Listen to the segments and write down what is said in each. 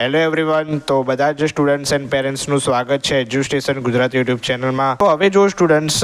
Hello everyone, તો બધા જ સ્ટુડન્ટ્સ એન્ડ પેરેન્ટ્સનું સ્વાગત છે એજ્યુસ્ટેશન ગુજરાત યુટ્યુબ ચેનલમાં। તો હવે જો સ્ટુડન્ટ્સ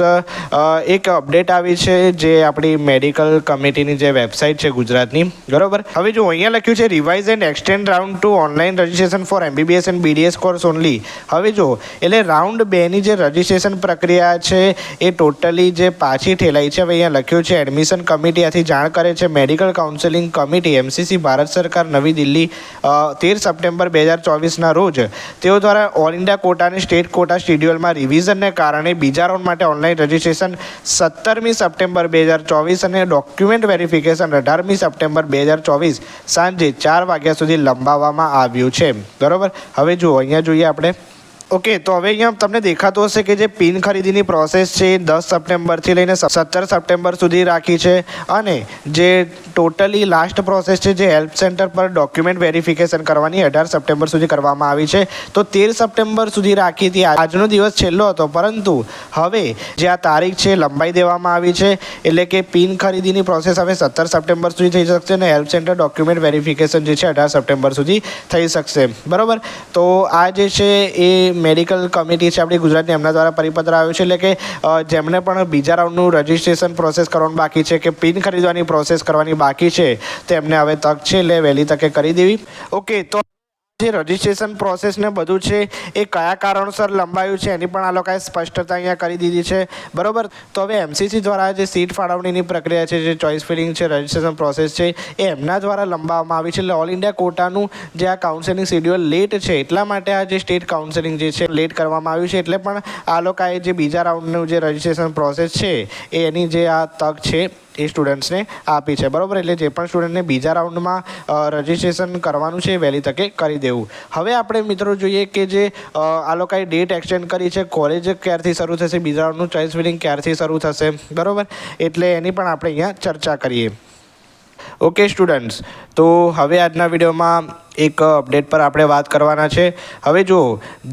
એક અપડેટ આવી છે જે આપણી મેડિકલ કમિટીની જે વેબસાઇટ છે ગુજરાતની, બરોબર। હવે જો અહીંયા લખ્યું છે revise and extend round two online registration four MBBS and BDS course only. હવે જો એટલે રાઉન્ડ 2ની જે રજિસ્ટ્રેશન પ્રક્રિયા છે એ ટોટલી જે પાછી ઠેલાઈ છે। હવે અહીંયા લખ્યું છે એડમિશન કમિટી આથી જાણ કરે છે medical counselling committee MCC Bharat સરકાર નવી દિલ્હી 13 સપ્ટેમ્બર 2024 રોજ તેઓ દ્વારા ઓલ ઇન્ડિયા કોટા અને સ્ટેટ કોટા શેડ્યુલમાં રિવિઝનને કારણે બીજા રાઉન્ડ માટે ઓનલાઈન રજિસ્ટ્રેશન 17મી સપ્ટેમ્બર 2024 અને ડોક્યુમેન્ટ વેરિફિકેશન 18મી સપ્ટેમ્બર 2024 સાંજે 4 વાગ્યા સુધી લંબાવવામાં આવ્યું છે, બરાબર। હવે જુઓ અહીંયા જોઈએ આપણે। ઓકે, તો હવે અહીંયા તમને દેખાતું હશે કે જે પિન ખરીદીની પ્રોસેસ છે 10 સપ્ટેમ્બરથી લઈને 17 સપ્ટેમ્બર સુધી રાખી છે અને જે ટોટલી લાસ્ટ પ્રોસેસ છે જે હેલ્પ સેન્ટર પર ડોક્યુમેન્ટ વેરિફિકેશન કરવાની 18 સપ્ટેમ્બર સુધી કરવામાં આવી છે। તો 13 સપ્ટેમ્બર સુધી રાખી હતી, આજનો દિવસ છેલ્લો હતો, પરંતુ હવે જે આ તારીખ છે લંબાઈ દેવામાં આવી છે, એટલે કે પિન ખરીદીની પ્રોસેસ હવે 17 સપ્ટેમ્બર સુધી થઈ શકશે અને હેલ્પ સેન્ટર ડોક્યુમેન્ટ વેરિફિકેશન જે છે 18 સપ્ટેમ્બર સુધી થઈ શકશે, બરાબર। તો આ જે છે એ મેડિકલ કમિટી છે આપણી ગુજરાતની, એમના દ્વારા પરિપત્ર આવ્યો છે, એટલે કે જેમને પણ બીજા રાઉન્ડનું રજિસ્ટ્રેશન પ્રોસેસ કરવાનું બાકી છે કે પિન ખરીદવાની પ્રોસેસ કરવાની બાકી છે તેમને હવે તક છે, એટલે વહેલી તકે કરી દેવી। ઓકે, તો જે રજિસ્ટ્રેશન પ્રોસેસ ને બધું છે એ કયા કારણોસર લંબાયું છે એની પણ આ લોકોએ સ્પષ્ટતા અહીંયા કરી દીધી છે, બરાબર। તો હવે MCC દ્વારા જે સીટ ફાળવણીની પ્રક્રિયા છે, જે ચોઇસ ફિલિંગ છે, રજિસ્ટ્રેશન પ્રોસેસ છે એ એમના દ્વારા લંબાવવામાં આવી છે, એટલે ઓલ ઇન્ડિયા કોટાનું જે આ કાઉન્સેલિંગ શેડ્યુલ લેટ છે એટલા માટે આ જે સ્ટેટ કાઉન્સેલિંગ જે છે લેટ કરવામાં આવ્યું છે, એટલે પણ આ લોકોએ જે બીજા રાઉન્ડનું જે રજિસ્ટ્રેશન પ્રોસેસ છે એની જે આ તક છે એ સ્ટુડન્ટ્સને આપી છે, બરાબર। એટલે જે પણ સ્ટુડન્ટને બીજા રાઉન્ડમાં રજિસ્ટ્રેશન કરવાનું છે એ વહેલી તકે કરી દેવું। હવે આપણે મિત્રો જોઈએ કે જે આ લોકોએ ડેટ એક્સટેન્ડ કરી છે, કોલેજ ક્યારથી શરૂ થશે, બીજા રાઉન્ડનું ચોઇસ ફિલિંગ ક્યારથી શરૂ થશે, બરાબર। એટલે એની પણ આપણે અહીંયા ચર્ચા કરીએ। ઓકે સ્ટુડન્ટ્સ, તો હવે આજના વિડીયોમાં એક અપડેટ પર આપણે વાત કરવાના છે। હવે જો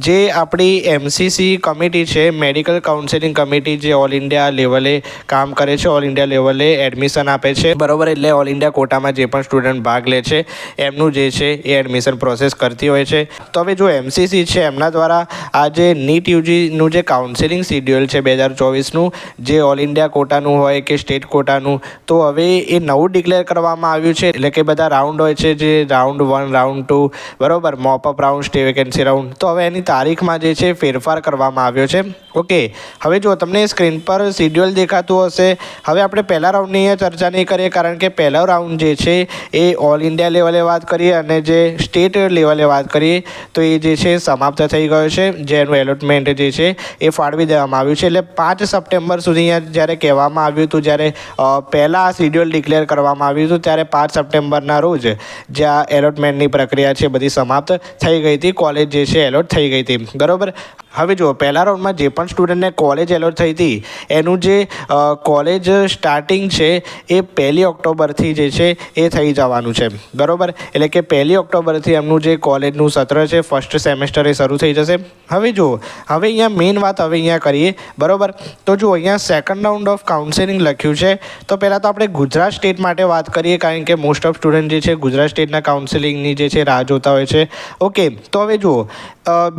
જે આપણી MCC કમિટી છે મેડિકલ કાઉન્સેલિંગ કમિટી, જે ઓલ ઇન્ડિયા લેવલે કામ કરે છે, ઓલ ઇન્ડિયા લેવલે એડમિશન આપે છે, બરાબર। એટલે ઓલ ઇન્ડિયા કોટામાં જે પણ સ્ટુડન્ટ ભાગ લે છે એમનું જે છે એ એડમિશન પ્રોસેસ કરતી હોય છે। તો હવે જો MCC છે એમના દ્વારા આ જે નીટ યુજીનું જે કાઉન્સેલિંગ શેડ્યુલ છે 2024નું, જે ઓલ ઇન્ડિયા કોટાનું હોય કે સ્ટેટ કોટાનું, તો હવે એ નવું ડિક્લેર કરવામાં આવ્યું છે, એટલે કે બધા રાઉન્ડ હોય છે, જે રાઉન્ડ 1, રાઉન્ડ 2, બરાબર, મોપઅપ રાઉન્ડ, સ્ટે વેકેન્સી રાઉન્ડ, તો હવે એની તારીખમાં જે છે ફેરફાર કરવામાં આવ્યો છે। ઓકે, હવે જો તમને સ્ક્રીન પર શેડ્યુલ દેખાતું હશે, હવે આપણે પહેલા રાઉન્ડની અહીંયા ચર્ચા નહીં કરીએ, કારણ કે પહેલો રાઉન્ડ જે છે એ ઓલ ઇન્ડિયા લેવલે વાત કરીએ અને જે સ્ટેટ લેવલે વાત કરીએ તો એ જે છે સમાપ્ત થઈ ગયો છે, જેનું એલોટમેન્ટ જે છે એ ફાળવી દેવામાં આવ્યું છે। એટલે 5 સપ્ટેમ્બર સુધી અહીંયા જ્યારે કહેવામાં આવ્યું હતું, જ્યારે પહેલાં આ શેડ્યુલ ડિક્લેર કરવામાં આવ્યું હતું, ત્યારે 5 સપ્ટેમ્બરના રોજ જે આ એલોટમેન્ટની પ્રક્રિયા છે બધી સમાપ્ત થઈ ગઈ હતી, કોલેજ જે છે એલોટ થઈ ગઈ હતી, બરાબર। હવે જો પહેલા રાઉન્ડમાં જે પણ સ્ટુડન્ટને કોલેજ એલોટ થઈ હતી એનું જે કોલેજ સ્ટાર્ટિંગ છે એ 1 ઓક્ટોબરથી જે છે એ થઈ જવાનું છે, બરાબર। એટલે કે 1 ઓક્ટોબરથી એમનું જે કોલેજનું સત્ર છે ફર્સ્ટ સેમેસ્ટર એ શરૂ થઈ જશે। હવે જો હવે અહીંયા મેઇન વાત હવે અહીંયા કરીએ, બરાબર। તો જો અહીંયા સેકન્ડ રાઉન્ડ ઓફ કાઉન્સેલિંગ લખ્યું છે, તો પહેલાં તો આપણે ગુજરાત સ્ટેટ માટે વાત કરીએ, કારણ કે મોસ્ટ ઓફ સ્ટુડન્ટ જે છે ગુજરાત સ્ટેટના કાઉન્સેલિંગની જે છે રાહ જોતા હોય છે। ઓકે, તો હવે જુઓ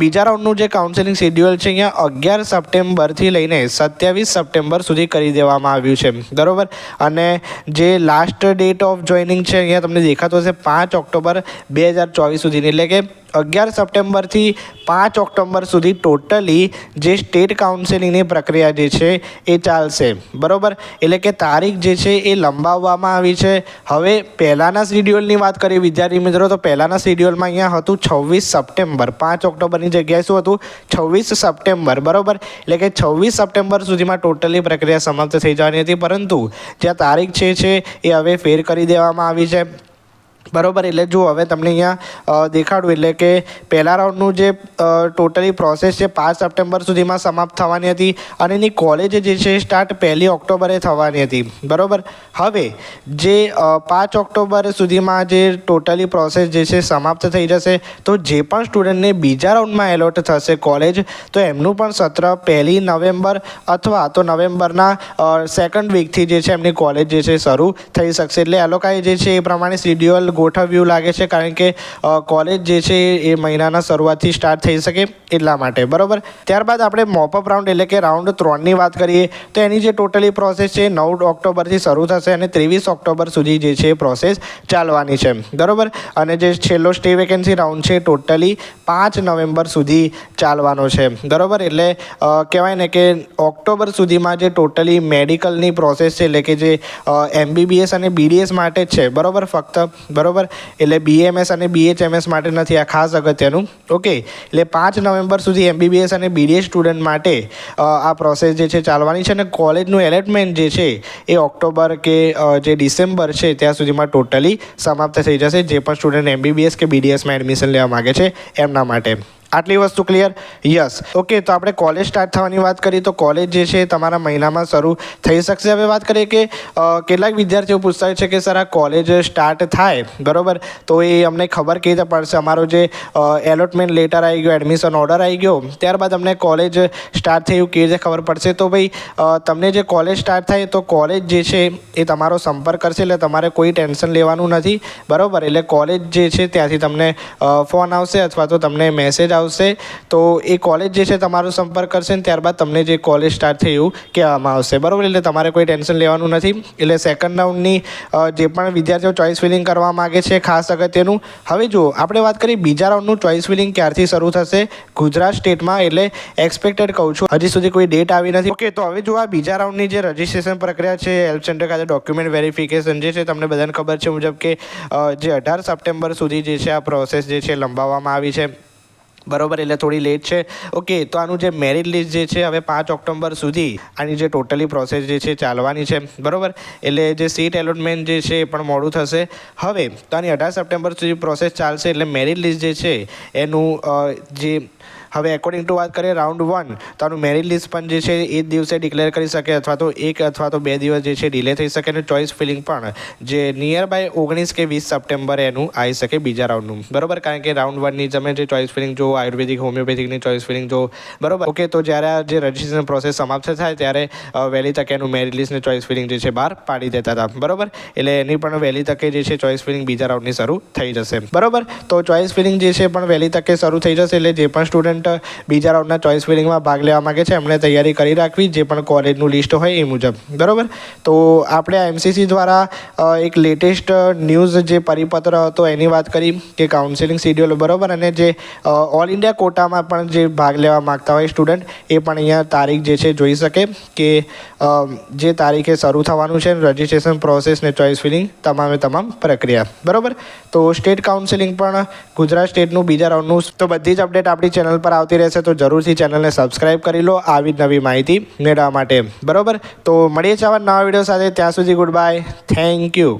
બીજા રાઉન્ડનું જે કાઉન્સેલિંગ શેડ્યુલ છે અહીંયા 11 સપ્ટેમ્બરથી લઈને 27 સપ્ટેમ્બર સુધી કરી દેવામાં આવ્યું છે, બરાબર। અને જે લાસ્ટ ડેટ ઓફ જોઈનિંગ છે અહીંયા તમને દેખાતો હશે 5 ઓક્ટોબર 2024 સુધીની, એટલે કે 11 સપ્ટેમ્બરથી 5 ઓક્ટોબર સુધી ટોટલી જે સ્ટેટ કાઉન્સેલિંગની પ્રક્રિયા જે છે એ ચાલશે, બરાબર। એટલે કે તારીખ જે છે એ લંબાવવામાં આવી છે। હવે પહેલાંના શેડ્યુલની વાત કરીએ વિદ્યાર્થી મિત્રો, તો પહેલાંના શેડ્યુલમાં અહીંયા હતું 26 સપ્ટેમ્બર, 5 ઓક્ટોબરની જગ્યાએ શું હતું 26 સપ્ટેમ્બર, બરાબર। એટલે કે 26 સપ્ટેમ્બર સુધીમાં ટોટલી પ્રક્રિયા સમાપ્ત થઈ જવાની હતી, પરંતુ જે તારીખ છે એ હવે ફેર કરી દેવામાં આવી છે, બરાબર। એટલે જો હવે તમને અહીંયા દેખાડું, એટલે કે પહેલા રાઉન્ડનું જે ટોટલી પ્રોસેસ છે 5 સપ્ટેમ્બર સુધીમાં સમાપ્ત થવાની હતી અને એની કોલેજ જે છે સ્ટાર્ટ 1 ઓક્ટોબરે થવાની હતી, બરાબર। હવે જે 5 ઓક્ટોબર સુધીમાં જે ટોટલી પ્રોસેસ જે છે સમાપ્ત થઈ જશે, તો જે પણ સ્ટુડન્ટને બીજા રાઉન્ડમાં એલોટ થશે કોલેજ, તો એમનું પણ સત્ર 1 નવેમ્બર અથવા તો નવેમ્બરના સેકન્ડ વીકથી જે છે એમની કોલેજ જે છે શરૂ થઈ શકશે। એટલે આ લોકોએ જે છે એ પ્રમાણે શેડ્યુલ ગોઠવ્યું લાગે છે, કારણ કે કોલેજ જે છે એ મહિનાના શરૂઆતથી સ્ટાર્ટ થઈ શકે એટલા માટે, બરાબર. ત્યારબાદ આપણે મોપઅપ રાઉન્ડ એટલે કે રાઉન્ડ 3ની વાત કરીએ તો એની જે ટોટલી પ્રોસેસ છે 9 ઓક્ટોબરથી શરૂ થશે અને 23 ઓક્ટોબર સુધી જે છે પ્રોસેસ ચાલવાની છે, બરાબર. અને જે છેલ્લો સ્ટે વેકેન્સી રાઉન્ડ છે ટોટલી 5 નવેમ્બર સુધી ચાલવાનો છે, બરાબર. એટલે કહેવાય ને કે ઓક્ટોબર સુધીમાં જે ટોટલી મેડિકલની પ્રોસેસ છે એટલે કે જે MBBS અને BDS માટે જ છે, બરાબર, ફક્ત, બરાબર. એટલે BMS અને BHMS માટે નથી, આ ખાસ અગત્યનું. ઓકે, એટલે 5 નવેમ્બર સુધી MBBS અને BDS સ્ટુડન્ટ માટે આ પ્રોસેસ જે છે ચાલવાની છે અને કોલેજનું એલોટમેન્ટ જે છે એ ઓક્ટોબર કે જે ડિસેમ્બર છે ત્યાં સુધીમાં ટોટલી સમાપ્ત થઈ જશે, જે પણ સ્ટુડન્ટ MBBS કે BDSમાં એડમિશન લેવા માગે છે એમના માટે. આટલી વસ્તુ ક્લિયર? યસ. ઓકે, તો આપણે કોલેજ સ્ટાર્ટ થવાની વાત કરીએ તો કોલેજ જે છે તમારા મહિનામાં શરૂ થઈ શકશે. હવે વાત કરીએ કે કેટલાક વિદ્યાર્થીઓ પૂછતા હોય છે કે સર આ કોલેજ સ્ટાર્ટ થાય, બરાબર, તો એ અમને ખબર કેવી રીતે પડશે? અમારો જે એલોટમેન્ટ લેટર આવી ગયો, એડમિશન ઓર્ડર આવી ગયો, ત્યારબાદ અમને કોલેજ સ્ટાર્ટ થયું કેવી રીતે ખબર પડશે? તો ભાઈ તમને જે કોલેજ સ્ટાર્ટ થાય તો કોલેજ જે છે એ તમારો સંપર્ક કરશે, એટલે તમારે કોઈ ટેન્શન લેવાનું નથી, બરાબર. એટલે કોલેજ જે છે ત્યાંથી તમને ફોન આવશે અથવા તો તમને મેસેજ આવશે, તો એ કોલેજ જે છે તમારો સંપર્ક કરશે અને ત્યારબાદ તમને જે કોલેજ સ્ટાર્ટ થઈ એવું કહેવામાં આવશે, બરાબર. એટલે તમારે કોઈ ટેન્શન લેવાનું નથી. એટલે સેકન્ડ રાઉન્ડની જે પણ વિદ્યાર્થીઓ ચોઇસ ફિલિંગ કરવા માગે છે, ખાસ અગત્યનું. હવે જુઓ, આપણે વાત કરીએ બીજા રાઉન્ડનું ચોઇસ ફિલિંગ ક્યારથી શરૂ થશે ગુજરાત સ્ટેટમાં, એટલે એક્સપેક્ટેડ કહું છું, હજી સુધી કોઈ ડેટ આવી નથી. ઓકે, તો હવે જો આ બીજા રાઉન્ડની જે રજિસ્ટ્રેશન પ્રક્રિયા છે હેલ્પ સેન્ટર ખાતે ડોક્યુમેન્ટ વેરિફિકેશન જે છે તમને બધાને ખબર છે મુજબ કે જે 18 સપ્ટેમ્બર સુધી જે છે આ પ્રોસેસ જે છે લંબાવવામાં આવી છે, બરાબર. એટલે થોડી લેટ છે. ઓકે, તો આનું જે મેરિટ લિસ્ટ જે છે હવે 5 ઓક્ટોબર સુધી આની જે ટોટલી પ્રોસેસ જે છે ચાલવાની છે, બરાબર. એટલે જે સીટ એલોટમેન્ટ જે છે એ પણ મોડું થશે. હવે તો આની 18 સપ્ટેમ્બર સુધી પ્રોસેસ ચાલશે, એટલે મેરિટ લિસ્ટ જે છે એનું જે હવે એકોર્ડિંગ ટુ વાત કરીએ રાઉન્ડ 1 તો આનું મેરિટ લિસ્ટ પણ જે છે એ જ દિવસે ડિક્લેર કરી શકે અથવા તો 1 અથવા તો 2 દિવસ જે છે ડિલે થઈ શકે અને ચોઇસ ફિલિંગ પણ જે નિયર બાય 19 કે 20 સપ્ટેમ્બરે એનું આવી શકે બીજા રાઉન્ડનું, બરાબર. કારણ કે રાઉન્ડ 1ની તમે જે ચોઇસ ફિલિંગ જો આયુર્વેદિક હોમિયોપેથિકની ચોઇસ ફિલિંગ જો, બરાબર. ઓકે, તો જ્યારે આ જે રજિસ્ટ્રેશન પ્રોસેસ સમાપ્ત થાય ત્યારે વહેલી તકે એનું મેરિટ લિસ્ટને ચોઇસ ફિલિંગ જે છે બહાર પાડી દેતા હતા, બરાબર. એટલે એની પણ વહેલી તકે જે છે ચોઇસ ફિલિંગ બીજા રાઉન્ડની શરૂ થઈ જશે, બરાબર. તો ચોઇસ ફિલિંગ જે છે પણ વહેલી તકે શરૂ થઈ જશે, એટલે જે પણ સ્ટુડન્ટ બીજા રાઉન્ડના ચોઇસ ફિલિંગમાં ભાગ લેવા માગે છે એમણે તૈયારી કરી રાખવી, જે પણ કોલેજનું લિસ્ટ હોય એ મુજબ, બરાબર. તો આપણે આ MCC દ્વારા એક લેટેસ્ટ ન્યૂઝ જે પરિપત્ર હતો એની વાત કરી કે કાઉન્સેલિંગ શિડ્યુલ, બરાબર. અને જે ઓલ ઇન્ડિયા કોટામાં પણ જે ભાગ લેવા માગતા હોય સ્ટુડન્ટ એ પણ અહીંયા તારીખ જે છે જોઈ શકે કે જે તારીખે શરૂ થવાનું છે રજિસ્ટ્રેશન પ્રોસેસ ને ચોઇસ ફિલિંગ તમામ પ્રક્રિયા, બરાબર. તો સ્ટેટ કાઉન્સેલિંગ પણ ગુજરાત સ્ટેટનું બીજા રાઉન્ડનું, તો બધી જ અપડેટ આપણી ચેનલ પર આવતી રહેશે, તો જરૂરથી ચેનલને સબસ્ક્રાઇબ કરી લો આવી જ નવી માહિતી મેળવવા માટે, બરાબર. તો મળીએ છીએ આવા નવા વિડીયો સાથે, ત્યાં સુધી ગુડ બાય, થેન્ક યુ.